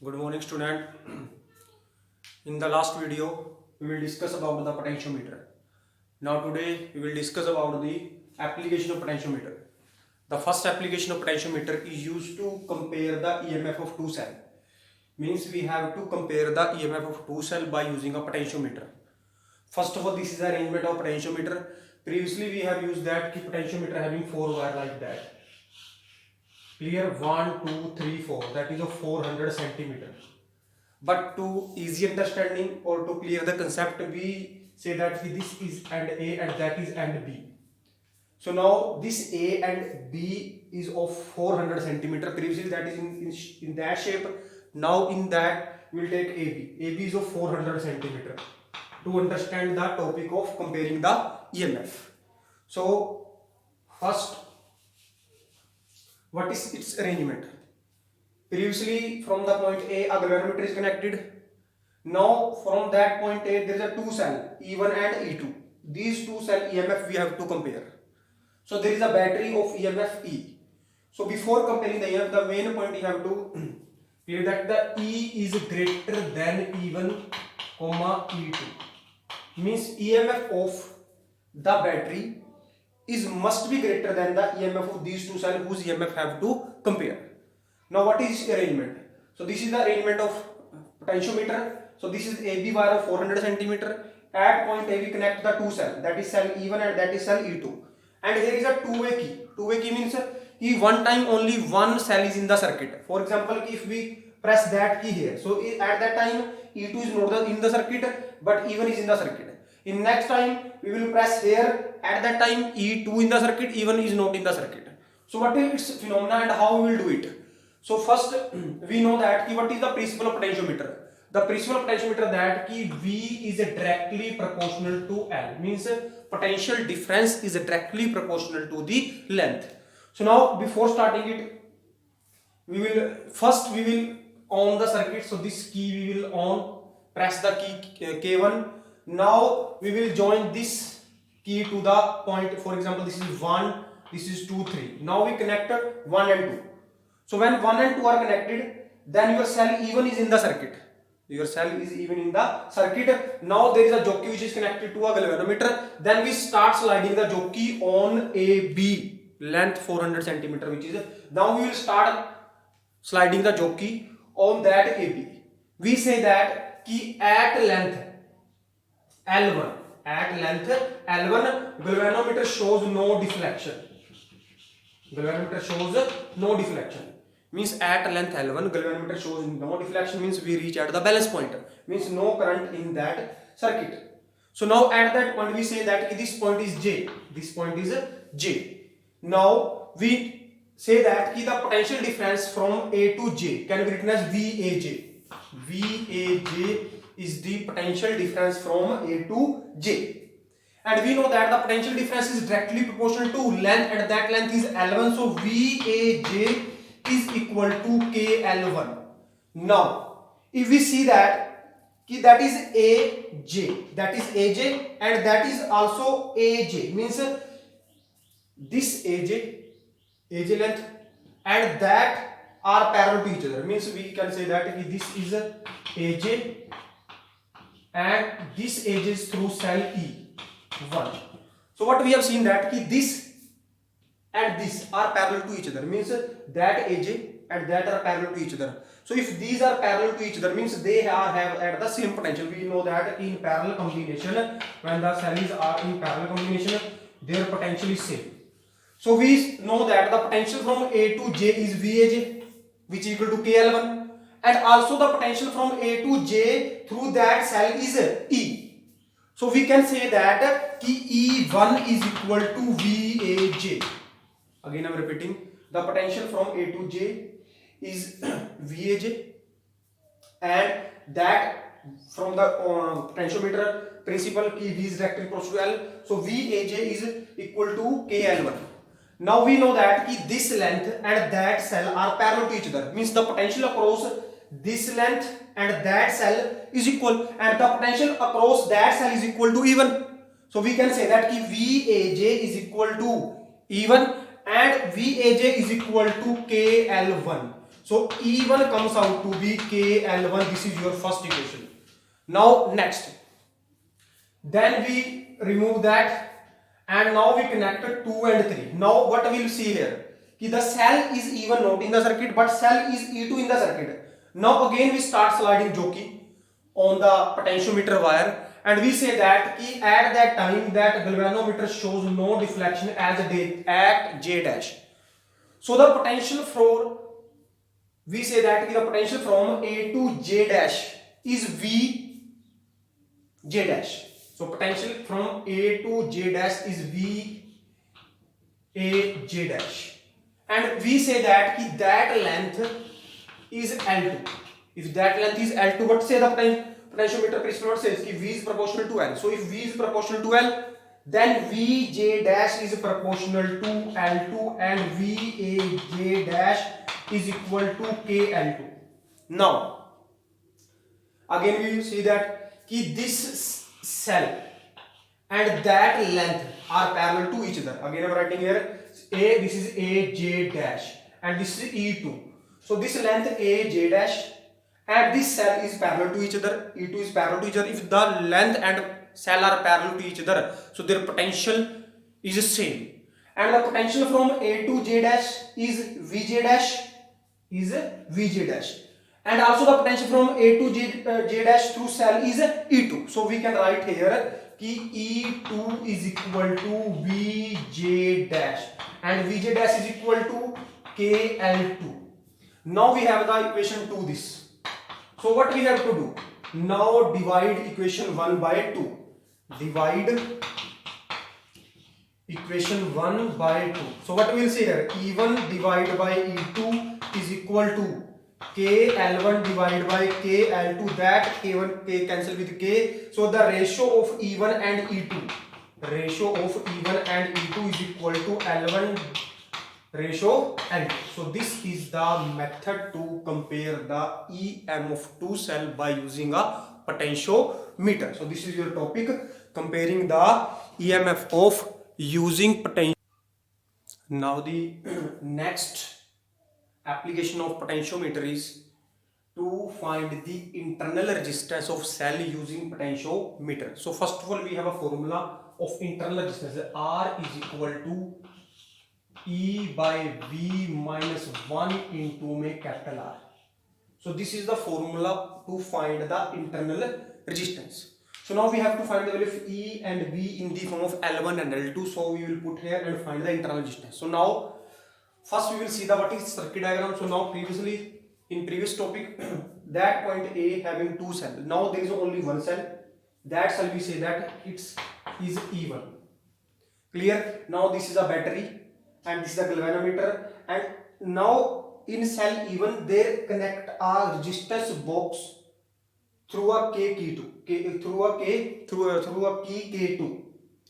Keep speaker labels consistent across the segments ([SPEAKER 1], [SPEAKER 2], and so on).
[SPEAKER 1] Good morning, student. In the last video, we will discuss about the potentiometer. Now today, we will discuss about the application of potentiometer. The first application of potentiometer is used to compare the EMF of two cell. Means we have to compare the EMF of two cell by using a potentiometer. First of all, this is the arrangement of potentiometer. Previously, we have used that potentiometer having four wire like that. Clear? 1, 2, 3, 4. That is of 400 centimeters. But to easy understanding or to clear the concept, we say that this is end A and that is end B. So now this A and B is of 400 centimeter. Previously that is in that shape. Now in that we will take AB. AB is of 400 centimeter to understand the topic of comparing the EMF. So first, what is its arrangement? Previously from the point A, a galvanometer is connected. Now from that point A, there is a two cell E1 and E2. These two cell EMF we have to compare. So there is a battery of EMF E. So before comparing the EMF, the main point you have to clear that the E is greater than E1, E2. Means EMF of the battery must be greater than the EMF of these two cells whose EMF have to compare. Now what is arrangement? So this is the arrangement of potentiometer. So this is AB wire of 400 centimeter. At point A we connect the two cell, that is cell E1 and that is cell E2. And here is a two-way key. Two-way key means if one time only one cell is in the circuit. For example, if we press that key here, so at that time E2 is not in the circuit but E1 is in the circuit. In next time we will press here, at that time E2 in the circuit, E1 is not in the circuit. So what is its phenomena and how we will do it? So first we know that what is the principle of potentiometer. The principle of potentiometer that V is directly proportional to L, means potential difference is directly proportional to the length. So now before starting it, we will on the circuit. So this key we will on, press the key K1. Now we will join this key to the point. For example, this is 1, this is 2, 3. Now we connected 1 and 2. So when 1 and 2 are connected, then your cell E1 is in the circuit. Your cell is even in the circuit. Now there is a jockey which is connected to a galvanometer. Then we start sliding the jockey on AB, length 400 centimeter, which is, now we will start sliding the jockey on that AB. We say that at length L1, galvanometer shows no deflection. Galvanometer shows no deflection. Means at length L1, galvanometer shows no deflection, means we reach at the balance point. Means no current in that circuit. So now at that point we say that this point is J. This point is J. Now we say that the potential difference from A to J can be written as VAJ. VAJ is the potential difference from A to J. And we know that the potential difference is directly proportional to length, and that length is L1. So VAJ is equal to KL1. Now, if we see that that is AJ, and that is also AJ, means this AJ length and that are parallel to each other. Means we can say that this is AJ and this AJ is through cell E1. So what we have seen that this and this are parallel to each other, means that AJ and that are parallel to each other. So if these are parallel to each other, means they have at the same potential. We know that in parallel combination, when the cells are in parallel combination, their potential is same. So we know that the potential from A to J is VAJ, which is equal to KL1, and also the potential from A to J through that cell is E. So we can say that E1 is equal to VAJ. Again I am repeating, the potential from A to J is VAJ, and that from the potentiometer principle V is directly proportional to L. So VAJ is equal to KL1. Now we know that this length and that cell are parallel to each other, means the potential across this length and that cell is equal, and the potential across that cell is equal to E1. So we can say that VAJ is equal to E1 and VAJ is equal to KL1. So E1 comes out to be KL1. This is your first equation. Now next, then we remove that, and now we connect 2 and 3. Now what we will see here, कि the cell is E1 not in the circuit, but cell is E2 in the circuit. Now again we start sliding jockey on the potentiometer wire, and we say that कि at that time that galvanometer shows no deflection as at J dash. So the potential from, we say that the potential from A to J dash is V J dash. So potential from A to J dash is V A J dash, and we say that that length is L2. If that length is L2, what say the potentiometer principle says कि V is proportional to L. So if V is proportional to L, then VJ dash is proportional to L2 and VAJ dash is equal to KL2. Now again we will see that कि this cell and that length are parallel to each other. Again I am writing here A, this is AJ dash and this is E2. So this length AJ dash and this cell is parallel to each other, E2 is parallel to each other. If the length and cell are parallel to each other, so their potential is the same, and the potential from A to J dash is VJ dash, and also the potential from A to J dash through cell is E2. So we can write here कि E2 is equal to VJ dash and VJ dash is equal to KL2. Now we have the equation to this. So what we have to do? Now divide equation 1 by 2. Divide equation 1 by 2. So what we will say here? E1 divided by E2 is equal to KL1 divided by KL2. That K1 K cancel with K. So the ratio of E1 and E2. Ratio of E1 and E2 is equal to L1 ratio L2. So this is the method to compare the EM of two cell by using a potentiometer. So this is your topic, comparing the EMF of using potential. Now the next application of potentiometer is to find the internal resistance of cell using potentiometer. So first of all we have a formula of internal resistance. R is equal to E by V minus 1 into में capital R. So this is the formula to find the internal resistance. So now we have to find the value of E and V in the form of L1 and L2. So we will put here and find the internal resistance. So now first we will see the what is circuit diagram. So now previously in previous topic that point A having two cells. Now there is only one cell. That cell we say that it's is E1. Clear? Now this is a battery and this is the galvanometer, and now in cell E1 they connect a resistance box through a key K2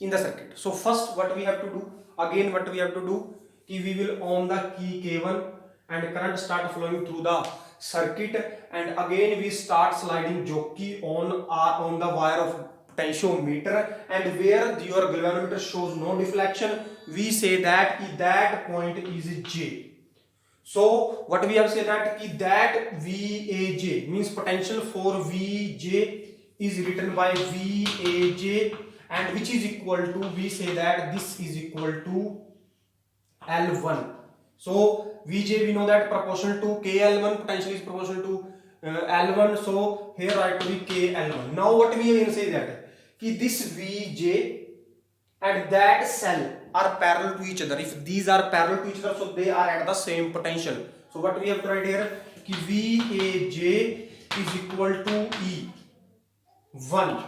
[SPEAKER 1] in the circuit. So first what we have to do, again what we have to do, we will on the key K1 and current start flowing through the circuit, and again we start sliding jockey on the wire of potentiometer, and where your galvanometer shows no deflection, we say that that point is J. So what we have said that VAJ means potential for VJ is written by VAJ, and which is equal to, we say that this is equal to L1. So VJ we know that proportional to KL1, potential is proportional to L1. So here write to be KL1. Now what we will say that this VJ and that cell are parallel to each other. If these are parallel to each other, so they are at the same potential. So what we have to write here, VAJ is equal to E1.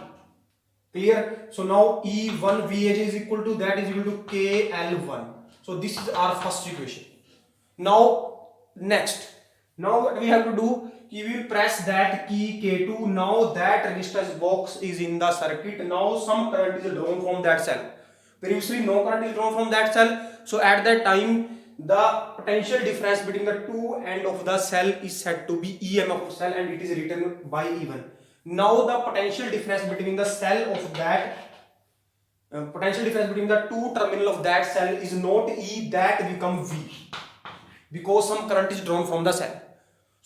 [SPEAKER 1] Clear? So now E1 VAJ is equal to, that is equal to KL1. So this is our first equation. Now next, now what we have to do, we will press that key K2. Now that resistance box is in the circuit. Now some current is drawn from that cell. Previously no current is drawn from that cell. So at that time the potential difference between the two ends of the cell is said to be EMF of cell, and it is written by E1. Now the potential difference between the cell of that potential difference between the two terminal of that cell is not E, that become V, because some current is drawn from the cell.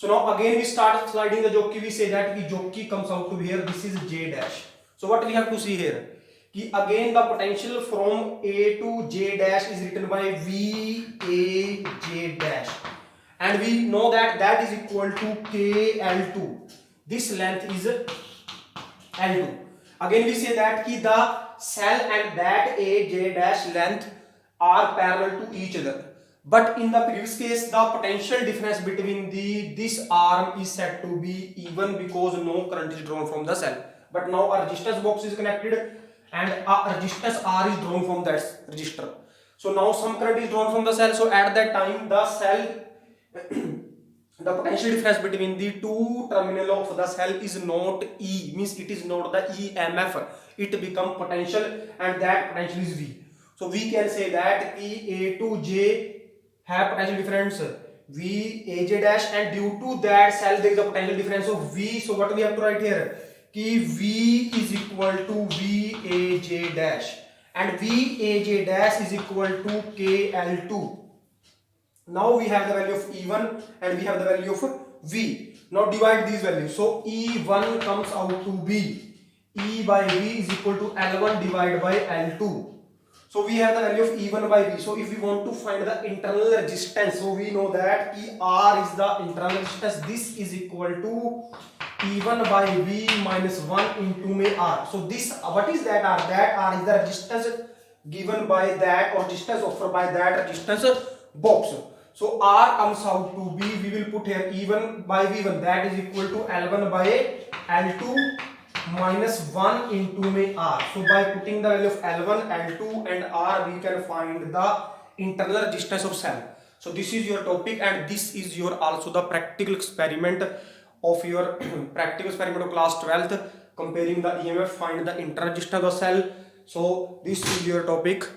[SPEAKER 1] So now again we start sliding the jockey. We say that the jockey comes out to here. This is J dash. So what we have to see here? Ki again the potential from A to J dash is written by V A J dash, and we know that that is equal to KL2. This length is L2. Again we say that ki the cell and that A J dash length are parallel to each other. But in the previous case, the potential difference between this arm is said to be even because no current is drawn from the cell. But now a resistance box is connected and a resistance R is drawn from that resistor. So now some current is drawn from the cell. So at that time, the cell, the potential difference between the two terminal of the cell is not E, means it is not the EMF. It become potential, and that potential is V. So we can say that A to J have potential difference V A J dash, and due to that cell there is a potential difference of V. So what we have to write here? Ki V is equal to V A J dash, and V A J dash is equal to KL2. Now we have the value of E1 and we have the value of V. Now divide these values. So E1 comes out to be E by V is equal to L1 divided by L2. So we have the value of E1 by V. So if we want to find the internal resistance, so we know that ER is the internal resistance. This is equal to E1 by V minus 1 into may R. So this, what is that R? That R is the resistance given by that, or resistance offered by that resistance box. So R comes out to be, we will put here E1 by V1, that is equal to L1 by L2 minus 1 into may R. So by putting the value of L1, L2 and R, we can find the internal resistance of cell. So this is your topic, and this is your also the practical experiment of your practical experiment of class 12th, comparing the EMF, find the internal resistance of cell. So this is your topic.